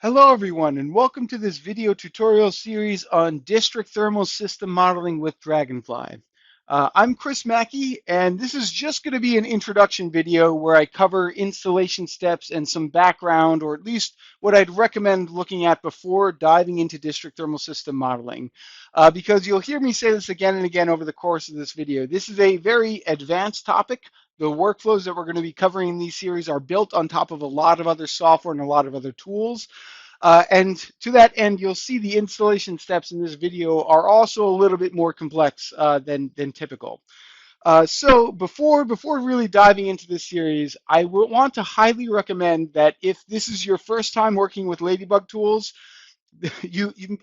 Hello everyone and welcome to this video tutorial series on district thermal system modeling with Dragonfly. I'm Chris Mackey and this is just going to be an introduction video where I cover installation steps and some background, or at least what I'd recommend looking at before diving into district thermal system modeling. Because you'll hear me say this again and again over the course of this video. This is a very advanced topic. The workflows that we're going to be covering in these series are built on top of a lot of other software and a lot of other tools. And to that end, you'll see the installation steps in this video are also a little bit more complex than typical. So before really diving into this series, I would want to highly recommend that if this is your first time working with Ladybug Tools,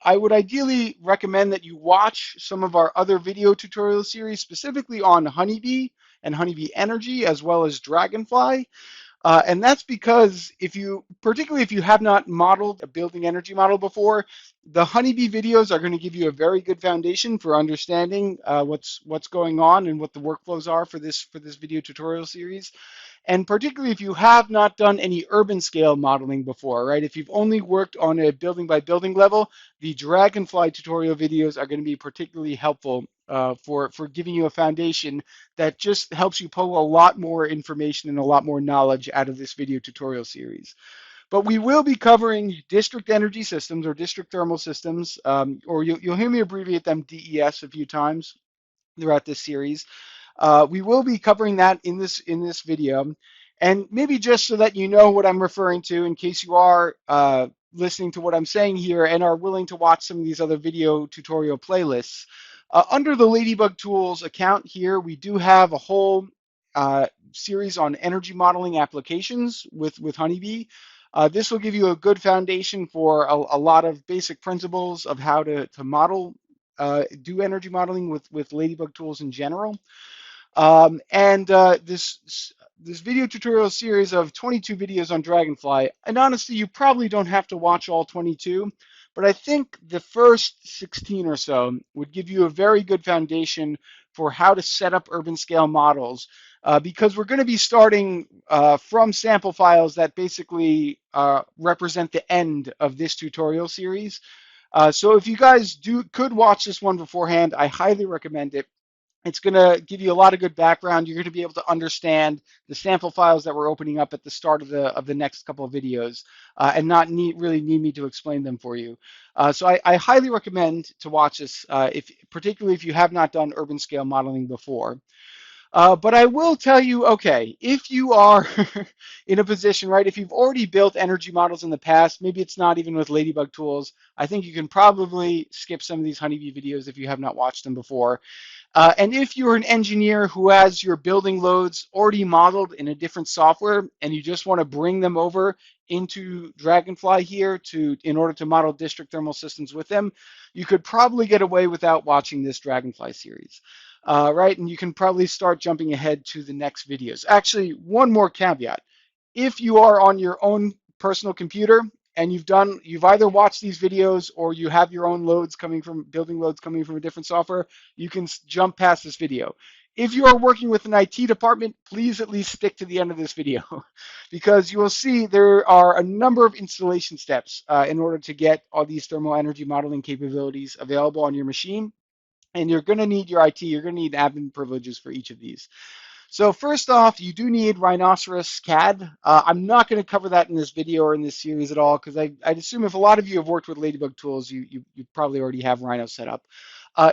I would ideally recommend that you watch some of our other video tutorial series, specifically on Honeybee and Honeybee Energy, as well as Dragonfly. And that's because particularly if you have not modeled a building energy model before, the Honeybee videos are going to give you a very good foundation for understanding what's going on and what the workflows are for this video tutorial series. And particularly if you have not done any urban scale modeling before, right? If you've only worked on a building by building level, the Dragonfly tutorial videos are going to be particularly helpful for giving you a foundation that just helps you pull a lot more information and a lot more knowledge out of this video tutorial series. But we will be covering district energy systems or district thermal systems, or you'll hear me abbreviate them DES a few times throughout this series. We will be covering that in this video. And maybe just so that you know what I'm referring to, in case you are listening to what I'm saying here and are willing to watch some of these other video tutorial playlists, under the Ladybug Tools account here, we do have a whole series on energy modeling applications with Honeybee. This will give you a good foundation for a lot of basic principles of how to model, do energy modeling with Ladybug Tools in general. This video tutorial series of 22 videos on Dragonfly, and honestly, you probably don't have to watch all 22, but I think the first 16 or so would give you a very good foundation for how to set up urban scale models, because we're going to be starting from sample files that basically represent the end of this tutorial series. So if you guys could watch this one beforehand, I highly recommend it. It's going to give you a lot of good background. You're going to be able to understand the sample files that we're opening up at the start of the next couple of videos, and not really need me to explain them for you. So I highly recommend to watch this, particularly if you have not done urban scale modeling before. But I will tell you, okay, if you are in a position, right, if you've already built energy models in the past, maybe it's not even with Ladybug Tools, I think you can probably skip some of these Honeybee videos if you have not watched them before. And if you're an engineer who has your building loads already modeled in a different software and you just want to bring them over into Dragonfly here in order to model district thermal systems with them, you could probably get away without watching this Dragonfly series. Right, and you can probably start jumping ahead to the next videos. Actually, one more caveat. If you are on your own personal computer and you've either watched these videos or you have your own building loads coming from a different software, you can jump past this video. If you are working with an IT department, please at least stick to the end of this video because you will see there are a number of installation steps in order to get all these thermal energy modeling capabilities available on your machine. And you're going to need your IT, you're going to need admin privileges for each of these. So first off, you do need Rhinoceros CAD. I'm not going to cover that in this video or in this series at all, because I'd assume if a lot of you have worked with Ladybug Tools, you probably already have Rhino set up.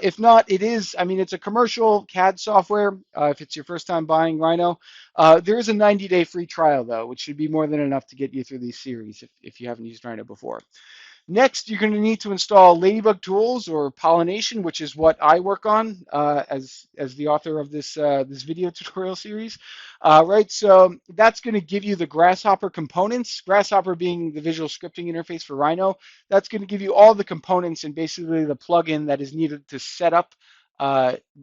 If not, it's a commercial CAD software. If it's your first time buying Rhino, there is a 90-day free trial though, which should be more than enough to get you through these series if you haven't used Rhino before. Next, you're going to need to install Ladybug Tools or Pollination, which is what I work on as the author of this video tutorial series. Right, so that's going to give you the Grasshopper components. Grasshopper being the visual scripting interface for Rhino. That's going to give you all the components and basically the plugin that is needed to set up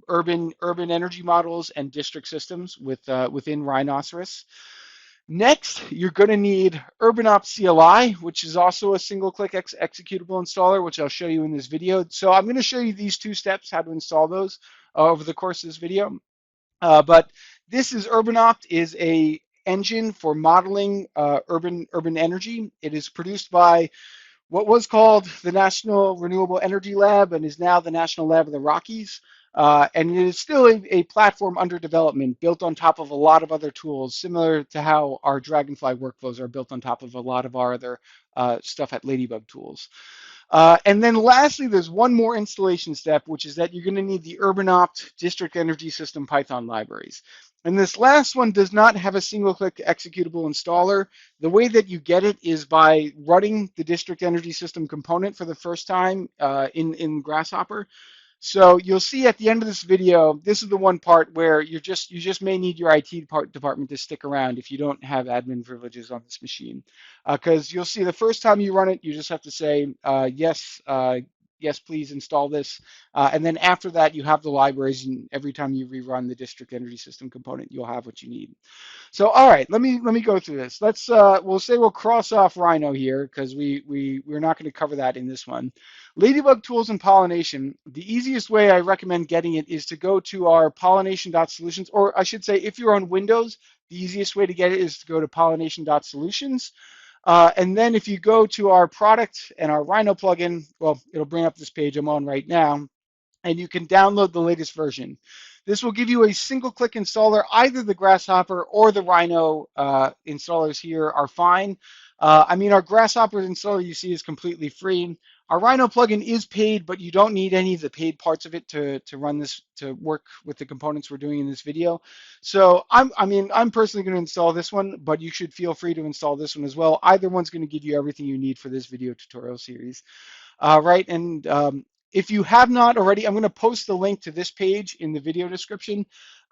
urban energy models and district systems within Rhinoceros. Next, you're going to need URBANopt CLI, which is also a single-click executable installer, which I'll show you in this video. So I'm going to show you these two steps, how to install those over the course of this video. But this is URBANopt is a engine for modeling urban energy. It is produced by what was called the National Renewable Energy Lab and is now the National Lab of the Rockies. And it is still a platform under development, built on top of a lot of other tools, similar to how our Dragonfly workflows are built on top of a lot of our other stuff at Ladybug Tools. And then lastly, there's one more installation step, which is that you're going to need the URBANopt District Energy System Python libraries. And this last one does not have a single-click executable installer. The way that you get it is by running the District Energy System component for the first time in Grasshopper. So you'll see at the end of this video, this is the one part where you just may need your IT department to stick around if you don't have admin privileges on this machine, because you'll see the first time you run it, you just have to say yes, yes, please install this, and then after that, you have the libraries, and every time you rerun the District Energy System component, you'll have what you need. So, all right, let me go through this. We'll cross off Rhino here because we're not going to cover that in this one. Ladybug Tools and Pollination. The easiest way I recommend getting it is to go to our pollination.solutions, or I should say, if you're on Windows, the easiest way to get it is to go to pollination.solutions. And then if you go to our product and our Rhino plugin, well, it'll bring up this page I'm on right now, and you can download the latest version. This will give you a single-click installer. Either the Grasshopper or the Rhino installers here are fine. Our Grasshopper installer you see is completely free. Our Rhino plugin is paid, but you don't need any of the paid parts of it to run this, to work with the components we're doing in this video. So I'm personally going to install this one, but you should feel free to install this one as well. Either one's going to give you everything you need for this video tutorial series. Right, and if you have not already, I'm going to post the link to this page in the video description.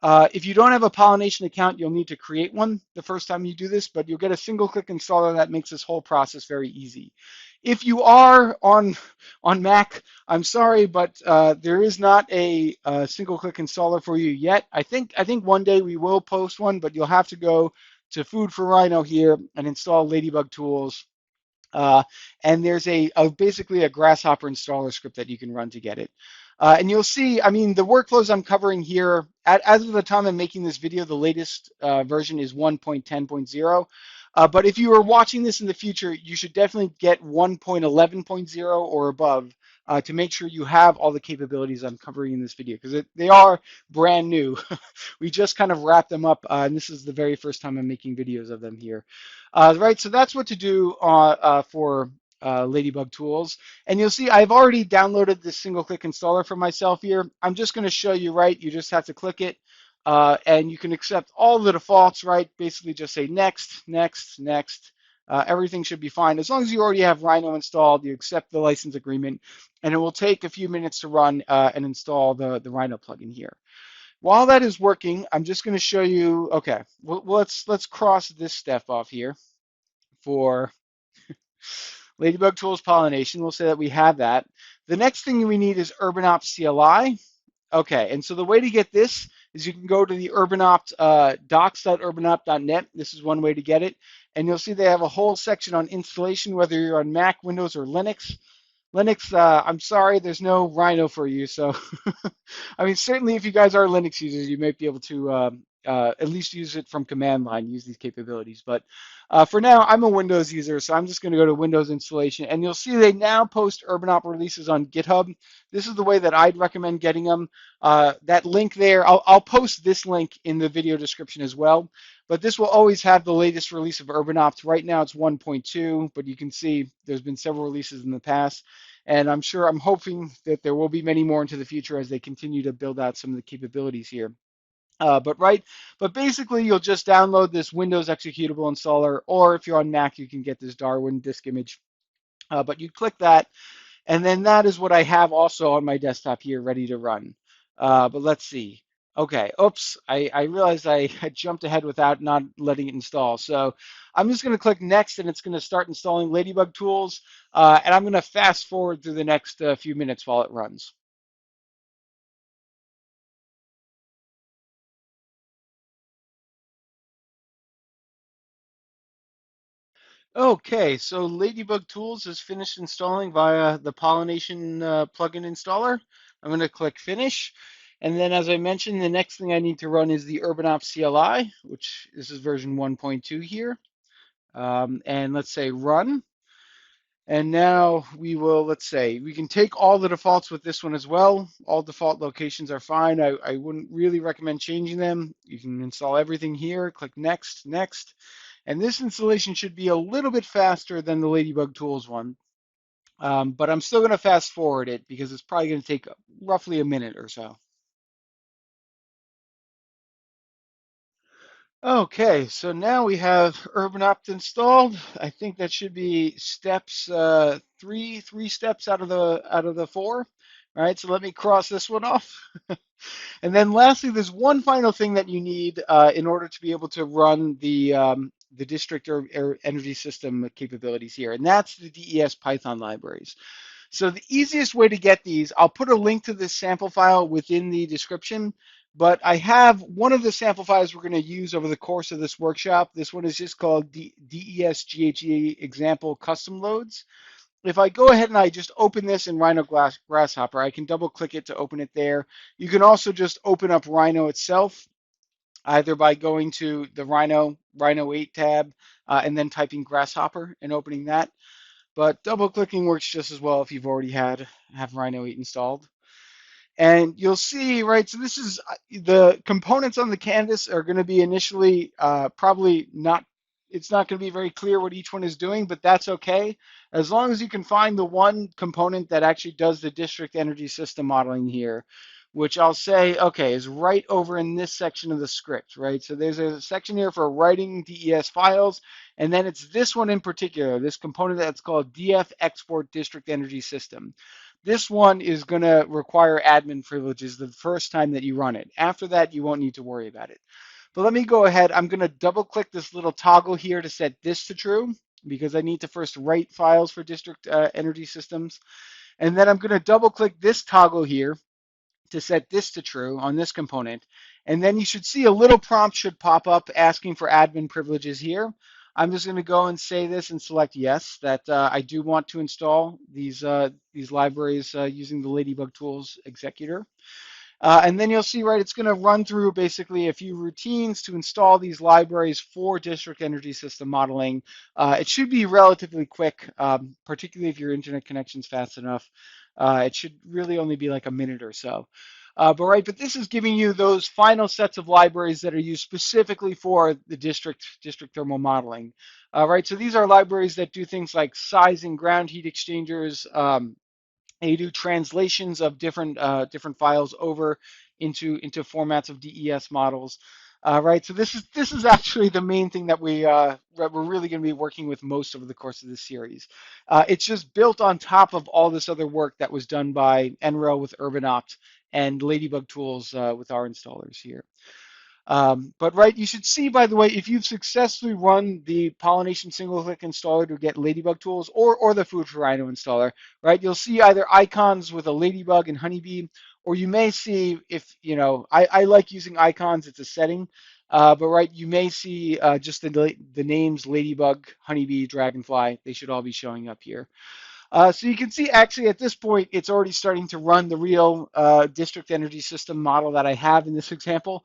If you don't have a Pollination account, you'll need to create one the first time you do this, but you'll get a single-click installer that makes this whole process very easy. If you are on Mac, I'm sorry, but there is not a single-click installer for you yet. I think one day we will post one, but you'll have to go to Food for Rhino here and install Ladybug Tools. And there's basically a Grasshopper installer script that you can run to get it. And you'll see, the workflows I'm covering here, as of the time I'm making this video, the latest version is 1.10.0. But if you are watching this in the future, you should definitely get 1.11.0 or above to make sure you have all the capabilities I'm covering in this video, because they are brand new. We just kind of wrapped them up, and this is the very first time I'm making videos of them here. Right, so that's what to do for Ladybug Tools. And you'll see I've already downloaded this single-click installer for myself here. I'm just going to show you, right? You just have to click it, and you can accept all the defaults, right? Basically just say next, next, next. Everything should be fine. As long as you already have Rhino installed, you accept the license agreement, and it will take a few minutes to run and install the Rhino plugin here. While that is working, I'm just going to show you, okay, well, let's cross this step off here for Ladybug Tools Pollination. We'll say that we have that. The next thing we need is URBANopt CLI. Okay, and so the way to get this is you can go to the URBANopt docs.urbanopt.net. This is one way to get it. And you'll see they have a whole section on installation, whether you're on Mac, Windows, or Linux. Linux, I'm sorry, there's no Rhino for you. So, certainly if you guys are Linux users, you might be able to at least use it from command line, use these capabilities. But for now, I'm a Windows user, so I'm just going to go to Windows installation. And you'll see they now post URBAnopt releases on GitHub. This is the way that I'd recommend getting them. That link there, I'll post this link in the video description as well. But this will always have the latest release of URBAnopt. Right now it's 1.2, but you can see there's been several releases in the past. And I'm hoping that there will be many more into the future as they continue to build out some of the capabilities here. But basically you'll just download this Windows executable installer, or if you're on Mac, you can get this Darwin disk image. But you click that, and then that is what I have also on my desktop here ready to run. But let's see. Okay, oops, I realized I had jumped ahead without not letting it install. So I'm just going to click next, and it's going to start installing Ladybug Tools. And I'm going to fast forward through the next few minutes while it runs. Okay, so Ladybug Tools is finished installing via the Pollination plugin installer. I'm going to click Finish. And then, as I mentioned, the next thing I need to run is the URBANopt CLI, which this is version 1.2 here. And let's say run. And now we will, let's say, we can take all the defaults with this one as well. All default locations are fine. I wouldn't really recommend changing them. You can install everything here, click next, next. And this installation should be a little bit faster than the Ladybug Tools one. But I'm still going to fast forward it because it's probably going to take roughly a minute or so. Okay, so now we have URBANopt installed. I think that should be steps three steps out of the four. All right, so let me cross this one off. And then lastly, there's one final thing that you need in order to be able to run the district or energy system capabilities here, and that's the DES Python libraries. So the easiest way to get these, I'll put a link to this sample file within the description, but I have one of the sample files we're going to use over the course of this workshop. This one is just called DES example custom loads. If I go ahead and I just open this in Grasshopper, I can double click it to open it there. You can also just open up Rhino itself, either by going to the Rhino 8 tab, and then typing Grasshopper and opening that. But double clicking works just as well if you've already have Rhino 8 installed. And you'll see, right, so this is the components on the canvas are going to be initially probably not, it's not going to be very clear what each one is doing, but that's okay. As long as you can find the one component that actually does the district energy system modeling here, which I'll say, okay, is right over in this section of the script, right? So there's a section here for writing DES files, and then it's this one in particular, this component that's called DF export district energy system. This one is going to require admin privileges the first time that you run it. After that, you won't need to worry about it. But let me go ahead. I'm going to double click this little toggle here to set this to true because I need to first write files for district energy systems. And then I'm going to double click this toggle here to set this to true on this component. And then you should see a little prompt should pop up asking for admin privileges here. I'm just going to go and say this and select yes, that I do want to install these libraries using the Ladybug Tools executor. And then you'll see, right, it's going to run through basically a few routines to install these libraries for district energy system modeling. It should be relatively quick, particularly if your internet connection's fast enough. It should really only be like a minute or so. But this is giving you those final sets of libraries that are used specifically for the district thermal modeling. Right, so these are libraries that do things like sizing ground heat exchangers, they do translations of different files over into formats of DES models. Right, so this is actually the main thing that we're really going to be working with most over the course of this series. It's just built on top of all this other work that was done by NREL with URBANopt and Ladybug Tools with our installers here. But right, you should see, by the way, if you've successfully run the Pollination single-click installer to get Ladybug Tools or the Food for Rhino installer, right, you'll see either icons with a Ladybug and Honeybee, or you may see if, you know, I like using icons, it's a setting, but right, you may see just the names Ladybug, Honeybee, Dragonfly, they should all be showing up here. So you can see actually at this point, it's already starting to run the real district energy system model that I have in this example.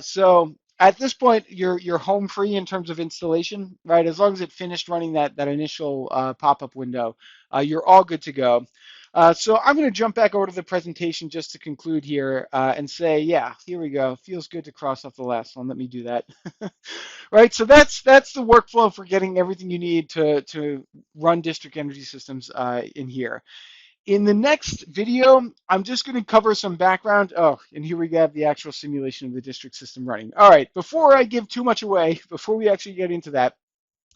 So at this point, you're home free in terms of installation, right? As long as it finished running that initial pop-up window, you're all good to go. So I'm going to jump back over to the presentation just to conclude here and say, yeah, here we go. Feels good to cross off the last one. Let me do that. Right, so that's the workflow for getting everything you need to run district energy systems in here. In the next video, I'm just going to cover some background. Oh, and here we have the actual simulation of the district system running. All right, before I give too much away, before we actually get into that,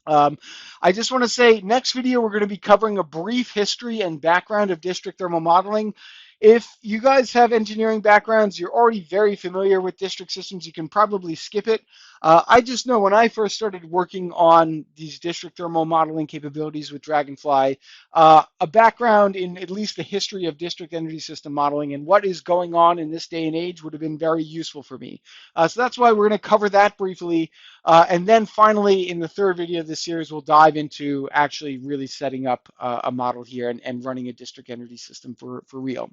I just want to say next video, we're going to be covering a brief history and background of district thermal modeling. If you guys have engineering backgrounds, you're already very familiar with district systems, you can probably skip it. I just know when I first started working on these district thermal modeling capabilities with Dragonfly, a background in at least the history of district energy system modeling and what is going on in this day and age would have been very useful for me. So that's why we're going to cover that briefly. And then finally, in the third video of this series, we'll dive into actually really setting up a model here and running a district energy system for real.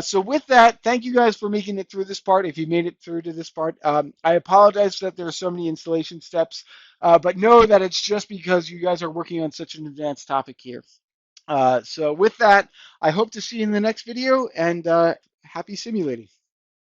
So with that, thank you guys for making it through this part. If you made it through to this part, I apologize that there are so many installation steps, but know that it's just because you guys are working on such an advanced topic here. So with that, I hope to see you in the next video, and happy simulating.